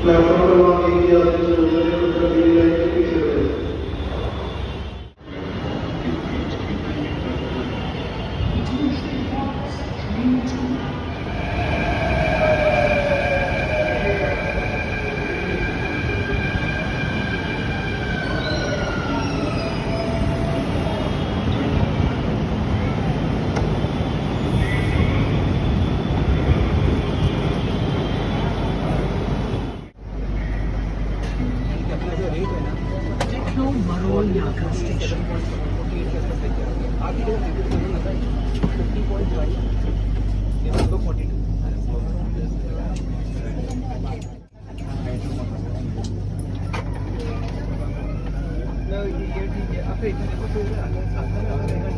Platform पर वहाँ एक या दूसरे लाइन के पीछे रहे। Techno Marol Naga Station. ये ठीक है अब इतने को तो